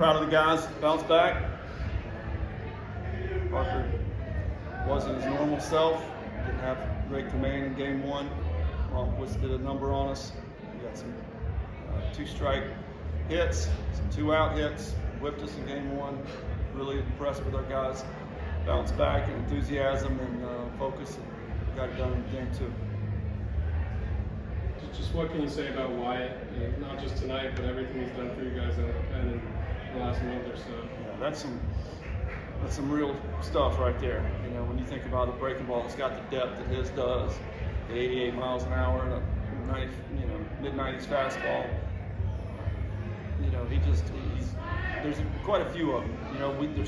proud of the guys bounce back. Parker wasn't his normal self. Didn't have great command in game one. Longquist did a number on us. We got some 2-strike hits, some 2-out hits. Whipped us in game one. Really impressed with our guys. Bounce back and enthusiasm and focus, and got it done in game two. Just what can you say about Wyatt? Not just tonight, but everything he's done for you guys in the last month or so. Yeah, that's some real stuff right there. You know, when you think about a breaking ball that's got the depth that his does, the 88 miles an hour and a 90, mid-90s fastball. You know, there's quite a few of them. You know,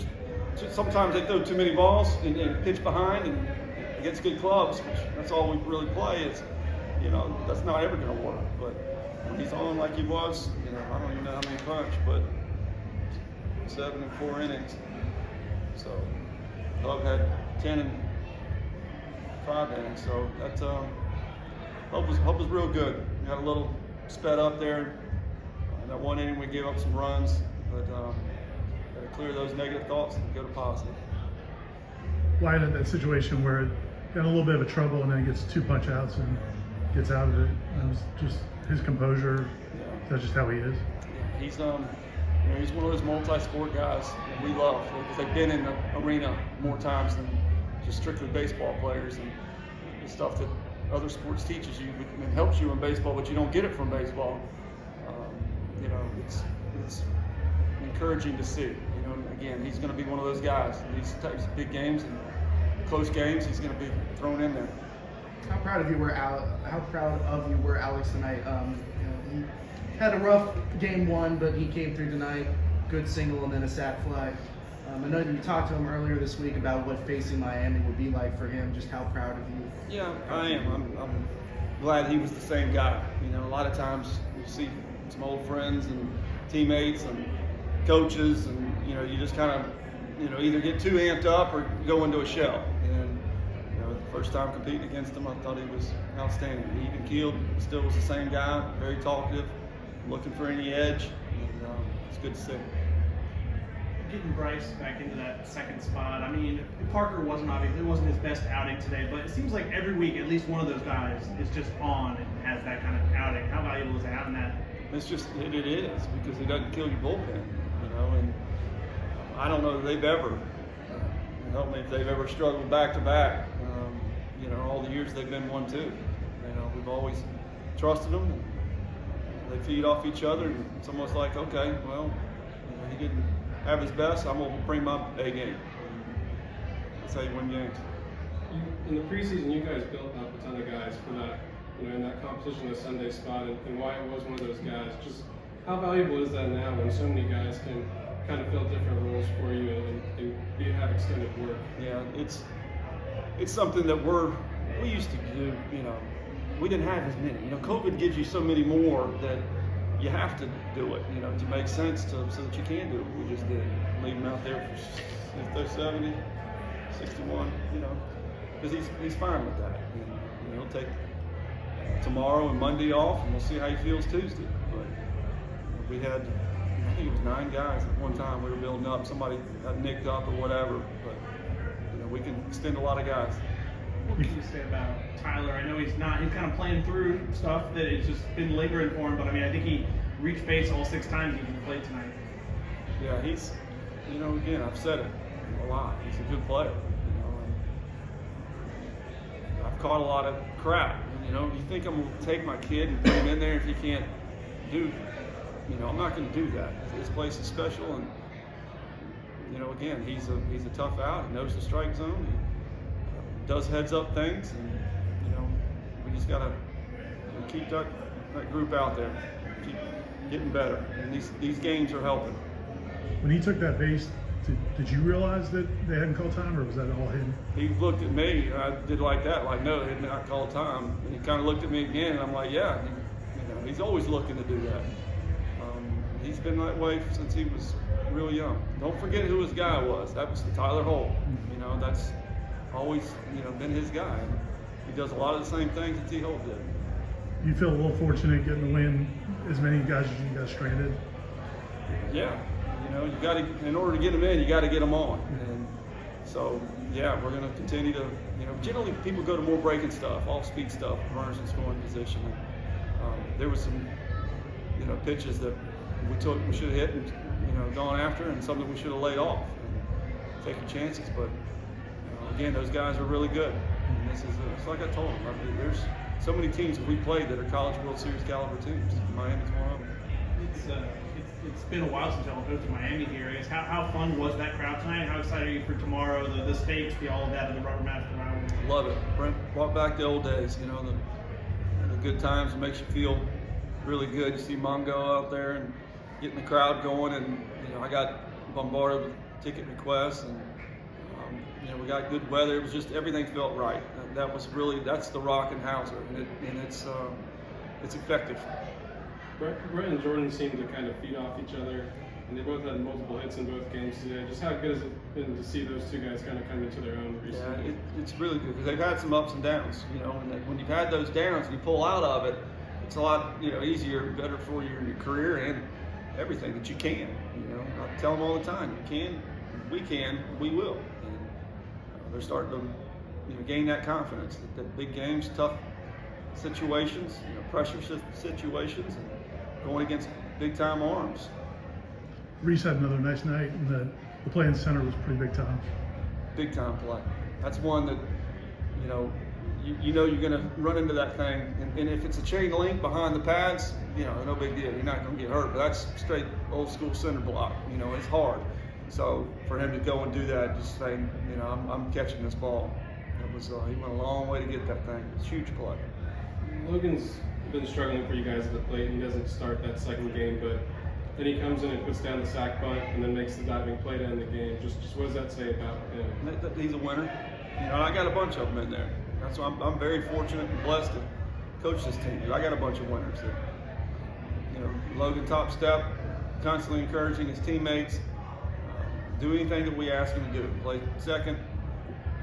sometimes they throw too many balls and pitch behind and against good clubs, which that's all we really play. Is, you know, that's not ever going to work. But when he's on like he was, you know, I don't even know how many punch, but 7 and 4 innings. So Hub had 10 and 5 innings. So that Hub was real good. We got a little sped up there. That one inning we gave up some runs, but got to clear those negative thoughts and go to positive. Wyatt in that situation where it got a little bit of a trouble and then he gets 2 punch outs and gets out of it. It was just his composure. Yeah. That's just how he is. Yeah, he's he's one of those multi-sport guys that we love because they've been in the arena more times than just strictly baseball players, and the stuff that other sports teaches you and helps you in baseball, but you don't get it from baseball. You know, it's encouraging to see. You know, again, he's going to be one of those guys in these types of big games and close games. He's going to be thrown in there. How proud of you were, Alex, tonight? You know, he had a rough game one, but he came through tonight. Good single and then a sac fly. I know you talked to him earlier this week about what facing Miami would be like for him. Just how proud of you? Yeah, I am. I'm glad he was the same guy. You know, a lot of times you see some old friends and teammates and coaches, and you know, you just kind of, you know, either get too amped up or go into a shell. And you know, the first time competing against him, I thought he was outstanding. Even keeled, still was the same guy, very talkative, looking for any edge, and it's good to see. Getting Bryce back into that second spot. I mean, Parker wasn't his best outing today, but it seems like every week at least one of those guys is just on and has that kind of outing. How valuable is having that? It is because he doesn't kill your bullpen, you know. And I don't know that they've ever help me if they've ever struggled back to back. You know, all the years they've been 1-2. You know, we've always trusted them. They feed off each other, and it's almost like, okay, well, you know, he didn't have his best. I'm gonna bring my A game. That's how you win games. In the preseason, you guys built up a ton of guys for that, you know, in that competition, the Sunday spot, and Wyatt was one of those guys. Just how valuable is that now when so many guys can kind of fill different roles for you and have extended work? Yeah, it's something that we used to do. You know, we didn't have as many. You know, COVID gives you so many more that you have to do it, you know, to make sense so that you can do it. We just did leave him out there for 70, 61, you know, because he's fine with that. And, you know, he'll take tomorrow and Monday off, and we'll see how he feels Tuesday. But we had, I think it was 9 guys at one time we were building up. Somebody got nicked up or whatever, but you know, we can extend a lot of guys. What can you say about Tyler? I know he's kind of playing through stuff that it's just been lingering for him, but I mean, I think he reached base all 6 times he played tonight. Yeah, he's, you know, again, I've said it a lot. He's a good player, you know, and I've caught a lot of crap. You know, you think I'm going to take my kid and put him in there if he can't do, you know, I'm not going to do that. This place is special, and, you know, again, he's a tough out. He knows the strike zone. He does heads-up things, and, you know, we just got to keep that group out there, keep getting better, and these games are helping. When he took that base, did you realize that they hadn't called time, or was that all him? He looked at me, and I did like that, like, no, they did not call time. And he kind of looked at me again, and I'm like, yeah, you know, he's always looking to do that. He's been that way since he was real young. Don't forget who his guy was. That was Tyler Holt. You know, that's always, you know, been his guy. And he does a lot of the same things that T. Holt did. You feel a little fortunate getting to win as many guys as you got stranded? Yeah, you know, you got to, in order to get them in, you got to get them on. And so, yeah, we're going to continue to, you know, generally people go to more breaking stuff, off-speed stuff, runners in scoring position. And, there was some, you know, pitches that we should have hit and, you know, gone after, and some that we should have laid off and taken chances. But again, those guys are really good. And this is, it's like I told them, I mean, there's so many teams that we played that are College World Series caliber teams. Miami's one of them. It's been a while since y'all moved to Miami here. I guess how fun was that crowd tonight? How excited are you for tomorrow? The stakes, all of that, and the rubber match around. Love it. Brent brought back the old days. You know, the good times. It makes you feel really good. You see Mongo out there and getting the crowd going, and you know, I got bombarded with ticket requests, and you know, we got good weather. It was just everything felt right. That was really, that's the rock and Hauser, and it's effective. Brett and Jordan seem to kind of feed off each other, and they both had multiple hits in both games today. Just how good has it been to see those two guys kind of come into their own recently? Yeah, it's really good because they've had some ups and downs. You know, and when you've had those downs and you pull out of it, it's a lot, you know, easier, better for you in your career and everything that you can. You know, I tell them all the time, you can, we will. And they're starting to, you know, gain that confidence that big games, tough situations, you know, pressure situations, and going against big time arms. Reese had another nice night, and the play in center was pretty big time. Big time play. That's one that, you know, you know you're going to run into that thing, and if it's a chain link behind the pads, you know, no big deal. You're not going to get hurt, but that's straight old school center block. You know, it's hard. So for him to go and do that, just saying, you know, I'm catching this ball. It was he went a long way to get that thing. It's a huge play. Logan's been struggling for you guys at the plate, and he doesn't start that second game, but then he comes in and puts down the sac bunt and then makes the diving play to end the game. Just what does that say about him? He's a winner. You know, I got a bunch of them in there. That's why I'm very fortunate and blessed to coach this team. I got a bunch of winners. That, you know, Logan top step, constantly encouraging his teammates, do anything that we ask him to do. Play second,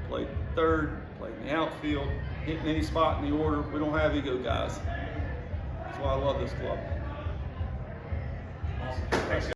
play third, play in the outfield, hit in any spot in the order. We don't have ego guys. That's why I love this club. Awesome. Thanks.